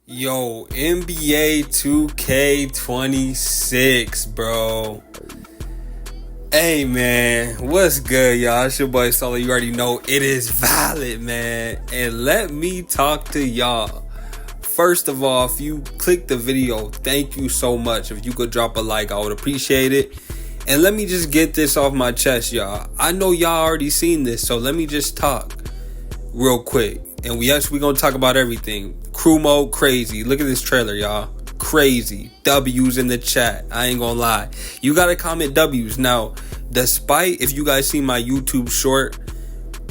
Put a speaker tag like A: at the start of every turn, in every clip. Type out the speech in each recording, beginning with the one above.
A: Yo, NBA 2K26, bro. Hey, man. What's good, y'all? It's your boy Solo. You already know it is valid, man. And let me talk to y'all. First of all, if you click the video, thank you so much. If you could drop a like, I would appreciate it. And let me just get this off my chest, y'all. I know y'all already seen this, so let me just talk real quick. And we gonna talk about everything. Crew mode crazy. Look at this trailer, y'all. Crazy. W's in the chat. I ain't gonna lie. You gotta comment W's. Now, despite if you guys see my YouTube short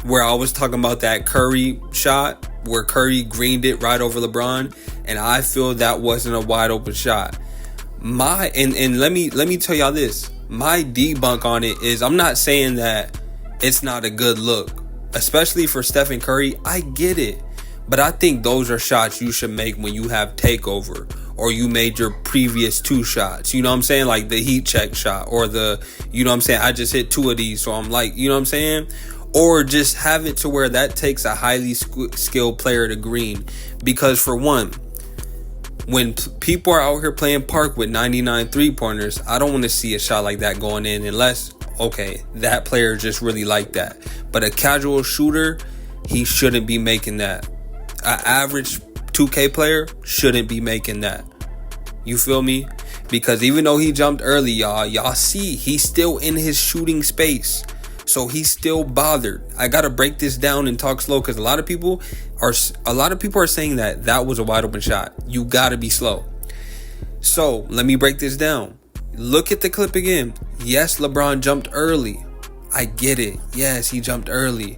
A: where I was talking about that Curry shot where Curry greened it right over LeBron, and I feel that wasn't a wide open shot. And let me tell y'all this. My debunk on it is I'm not saying that it's not a good look. Especially for Stephen Curry, I get it. But I think those are shots you should make when you have takeover or you made your previous two shots. You know what I'm saying? Like the heat check shot or you know what I'm saying? I just hit two of these, so I'm like, you know what I'm saying? Or just have it to where that takes a highly skilled player to green. Because for one, when people are out here playing park with 99 three-pointers, I don't want to see a shot like that going in unless, okay, that player just really like that. But a casual shooter, he shouldn't be making that. An average 2K player shouldn't be making that. You feel me? Because even though he jumped early, y'all see he's still in his shooting space. So he's still bothered. I gotta break this down and talk slow because a lot of people are saying that was a wide open shot. You gotta be slow. So let me break this down. Look at the clip again. Yes, LeBron jumped early. I get it. Yes, he jumped early.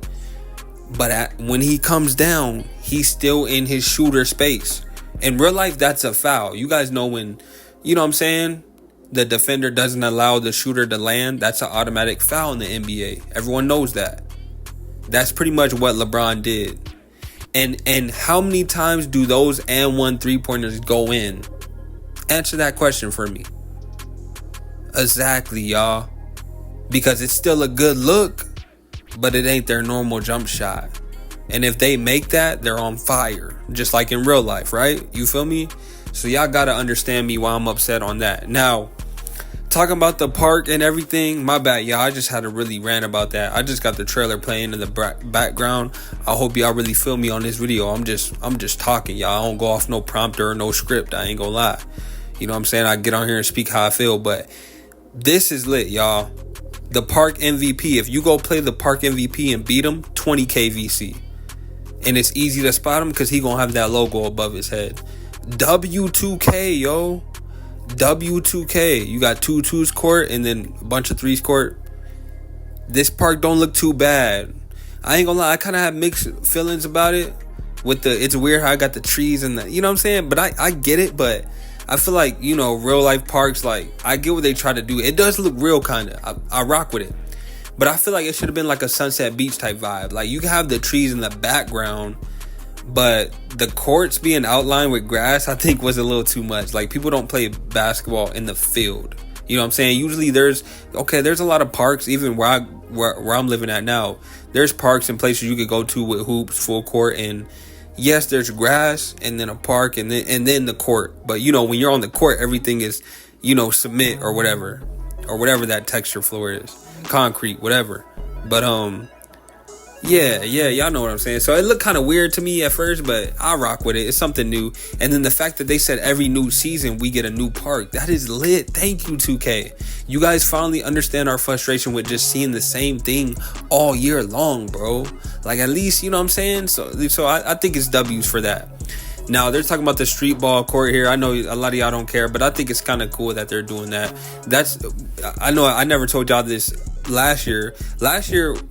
A: But when he comes down, he's still in his shooter space. In real life, that's a foul. You guys know when, you know what I'm saying, the defender doesn't allow the shooter to land, that's an automatic foul in the NBA. Everyone knows that. That's pretty much what LeBron did. And how many times do those and one three-pointers go in? Answer that question for me. Exactly, y'all. Because it's still a good look, but it ain't their normal jump shot. And if they make that, they're on fire. Just like in real life, right? You feel me? So y'all gotta understand me why I'm upset on that. Now, talking about the park and everything, my bad, y'all. I just had to really rant about that. I just got the trailer playing in the background. I hope y'all really feel me on this video. I'm just talking, y'all. I don't go off no prompter or no script. I ain't gonna lie. You know what I'm saying? I get on here and speak how I feel, but this is lit, y'all. The Park MVP, if you go play the Park MVP and beat him, 20k VC. And it's easy to spot him because he gonna have that logo above his head. W2K, yo. W2K. You got two twos court and then a bunch of threes court. This park don't look too bad. I ain't gonna lie, I kind of have mixed feelings about it. It's weird how I got the trees and you know what I'm saying? But I get it, but I feel like, you know, real life parks, like, I get what they try to do. It does look real, kind of. I rock with it. But I feel like it should have been like a Sunset Beach type vibe. Like, you can have the trees in the background, but the courts being outlined with grass, I think was a little too much. Like, people don't play basketball in the field. You know what I'm saying? Usually there's a lot of parks, even where I'm living at now. There's parks and places you could go to with hoops, full court, and yes, there's grass and then a park and then the court. But, you know, when you're on the court, everything is, you know, cement or whatever that texture floor is. Concrete, whatever. But, yeah, y'all know what I'm saying. So it looked kind of weird to me at first, but I rock with it. It's something new. And then the fact that they said every new season we get a new park, that is lit. Thank you, 2K. You guys finally understand our frustration with just seeing the same thing all year long, bro. Like, at least, you know what I'm saying? So I think it's W's for that. Now, they're talking about the street ball court here. I know a lot of y'all don't care, but I think it's kind of cool that they're doing that. I know I never told y'all this last year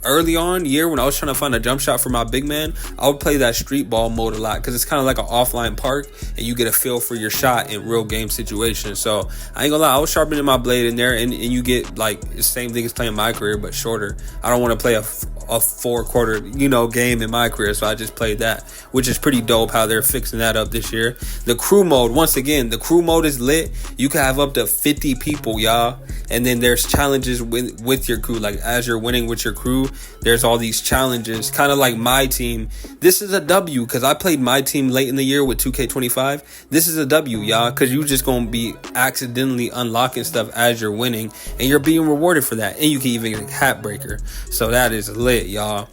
A: early on when I was trying to find a jump shot for my big man, I would play that street ball mode a lot because it's kind of like an offline park and you get a feel for your shot in real game situations. So I ain't gonna lie, I was sharpening my blade in there and you get like the same thing as playing my career but shorter. I don't want to play a 4-quarter, you know, game in my career, so I just played that, which is pretty dope how they're fixing that up this year. The crew mode, once again, the crew mode is lit. You can have up to 50 people, y'all, and then there's challenges with your crew. Like, as you're winning with your crew, there's all these challenges. Kind of like my team. This is a W, because I played my team late in the year with 2K25. This is a W, y'all, because you just going to be accidentally unlocking stuff as you're winning, and you're being rewarded for that. And you can even get a hat breaker. So that is lit, y'all.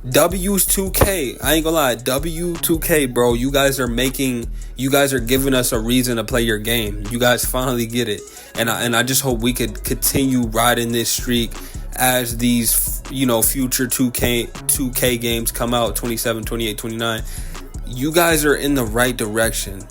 A: W's 2K. I ain't gonna lie. W2K, bro. You guys are giving us a reason to play your game. You guys finally get it. And I just hope we could continue riding this streak as these, future 2K games come out, 27, 28, 29. You guys are in the right direction.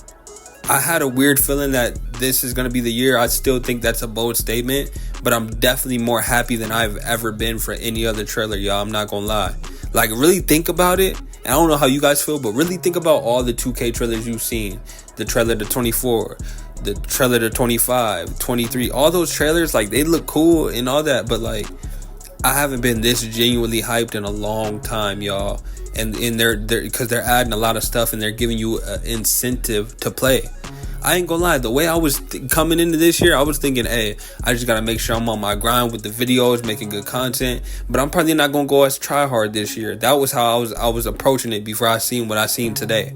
A: I had a weird feeling that this is going to be the year. I still think that's a bold statement, but I'm definitely more happy than I've ever been for any other trailer, y'all. I'm not gonna lie. Like, really think about it. And I don't know how you guys feel, but really think about all the 2K trailers you've seen. The trailer to 24, the trailer to 25, 23. All those trailers, like, they look cool and all that, but, like, I haven't been this genuinely hyped in a long time, y'all. And they're because they're adding a lot of stuff and they're giving you an incentive to play. I ain't gonna lie, the way I was coming into this year, I was thinking, hey, I just gotta make sure I'm on my grind with the videos, making good content. But I'm probably not gonna go as try hard this year. That was how I was approaching it before I seen what I seen today.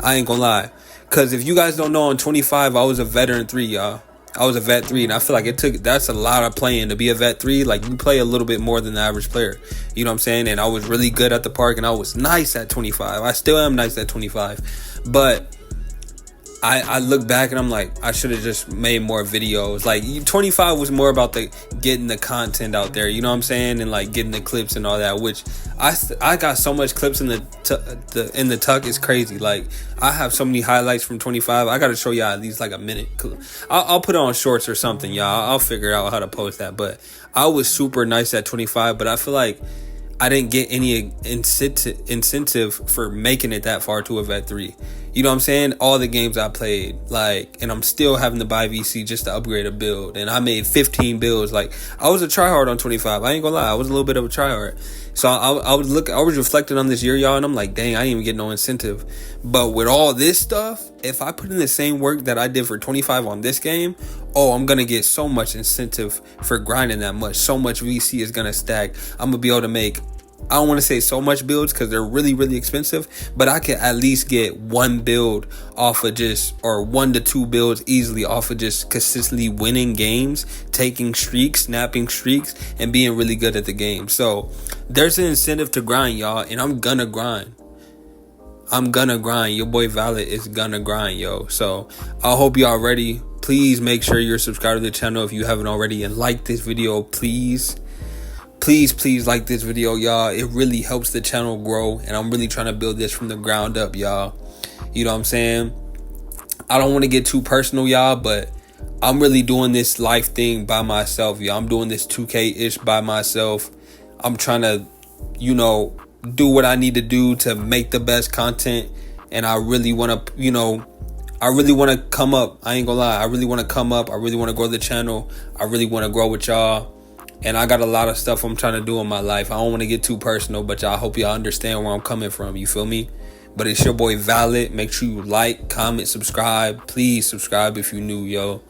A: I ain't gonna lie, cause if you guys don't know, on 25, I was a veteran 3, y'all. I was a vet 3, and I feel like that's a lot of playing to be a vet 3. Like, you play a little bit more than the average player. You know what I'm saying? And I was really good at the park, and I was nice at 25. I still am nice at 25. But I look back and I'm like, I should have just made more videos. Like, 25 was more about getting the content out there, you know what I'm saying, and like getting the clips and all that. Which I got so much clips in the tuck, it's crazy. Like, I have so many highlights from 25. I gotta show y'all at least like a minute. I'll put it on shorts or something, y'all. I'll figure out how to post that. But I was super nice at 25, but I feel like I didn't get any incentive for making it that far to a vet 3. You know what I'm saying? All the games I played, like, and I'm still having to buy VC just to upgrade a build. And I made 15 builds. Like, I was a tryhard on 25. I ain't gonna lie, I was a little bit of a tryhard. So I was reflecting on this year, y'all, and I'm like, dang, I didn't even get no incentive. But with all this stuff, if I put in the same work that I did for 25 on this game, I'm gonna get so much incentive for grinding that much. So much VC is gonna stack. I'm gonna be able to make, I don't want to say so much builds because they're really, really expensive, but I can at least get one build off of or 1 to 2 builds easily off of just consistently winning games, taking streaks, snapping streaks, and being really good at the game. So there's an incentive to grind, y'all, and I'm gonna grind. Your boy Valid is gonna grind, yo. So I hope y'all ready. Please make sure you're subscribed to the channel if you haven't already, and like this video, please like this video, y'all. It really helps the channel grow, and I'm really trying to build this from the ground up, y'all. You know what I'm saying? I don't want to get too personal, y'all, but I'm really doing this life thing by myself, y'all. I'm doing this 2K-ish by myself. I'm trying to, do what I need to do to make the best content, and I really want to, come up. I ain't gonna lie. I really want to come up. I really want to grow the channel. I really want to grow with y'all. And I got a lot of stuff I'm trying to do in my life. I don't want to get too personal, but I hope y'all understand where I'm coming from. You feel me? But it's your boy Valid. Make sure you like, comment, subscribe. Please subscribe if you new, yo.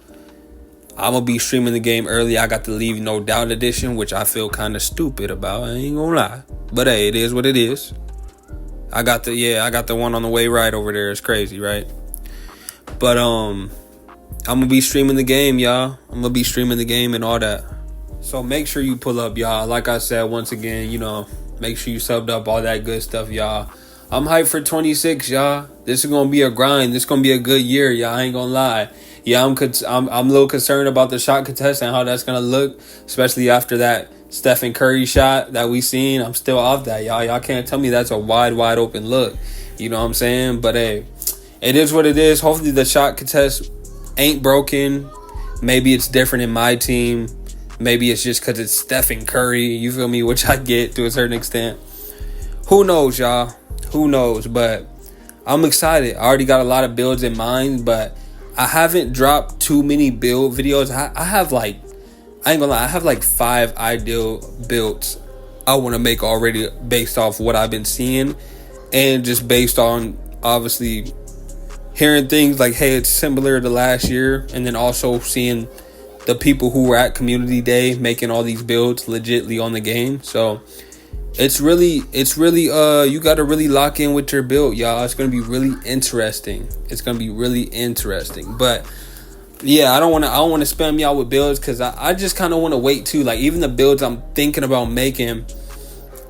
A: I'm going to be streaming the game early. I got the Leave No Doubt edition, which I feel kind of stupid about. I ain't going to lie. But hey, it is what it is. I got the one on the way right over there. It's crazy, right? But I'm going to be streaming the game, y'all. I'm going to be streaming the game and all that. So make sure you pull up, y'all. Like I said, once again, make sure you subbed up, all that good stuff, y'all. I'm hyped for 26, y'all. This is going to be a grind. This is going to be a good year, y'all. I ain't going to lie. Yeah, I'm a little concerned about the shot contest and how that's going to look, especially after that Stephen Curry shot that we seen. I'm still off that, y'all. Y'all can't tell me that's a wide open look. You know what I'm saying? But hey, it is what it is. Hopefully the shot contest ain't broken. Maybe it's different in my team. Maybe it's just because it's Stephen Curry, you feel me, which I get to a certain extent. Who knows, y'all? Who knows? But I'm excited. I already got a lot of builds in mind, but I haven't dropped too many build videos. I have I ain't gonna lie, I have 5 ideal builds I want to make already based off what I've been seeing and just based on, obviously, hearing things like, hey, it's similar to last year, and then also seeing the people who were at community day making all these builds legitly on the game. So it's really you got to really lock in with your build, y'all. It's going to be really interesting. But yeah, I don't want to spam y'all with builds, because I just kind of want to wait too. Like, even the builds I'm thinking about making,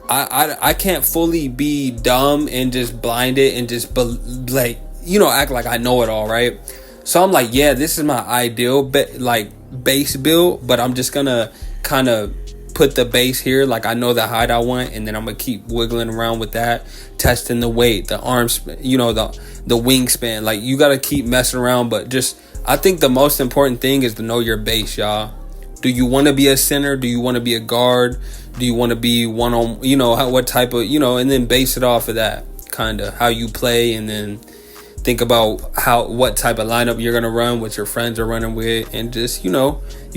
A: I can't fully be dumb and just blind it and just like, act like I know it all, right? So I'm like, yeah, this is my ideal base build, but I'm just gonna kind of put the base here, like I know the height I want, and then I'm gonna keep wiggling around with that, testing the weight, the arms, the wingspan. Like, you gotta keep messing around, but just, I think the most important thing is to know your base, y'all. Do you want to be a center? Do you want to be a guard? Do you want to be one on, what type of, and then base it off of that, kind of how you play, and then think about what type of lineup you're going to run, what your friends are running with, and just, you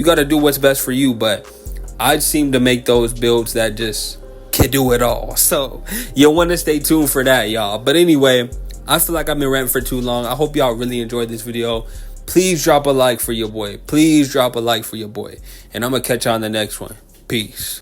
A: got to do what's best for you. But I seem to make those builds that just can do it all. So you want to stay tuned for that, y'all. But anyway, I feel like I've been ranting for too long. I hope y'all really enjoyed this video. Please drop a like for your boy. And I'm going to catch y'all on the next one. Peace.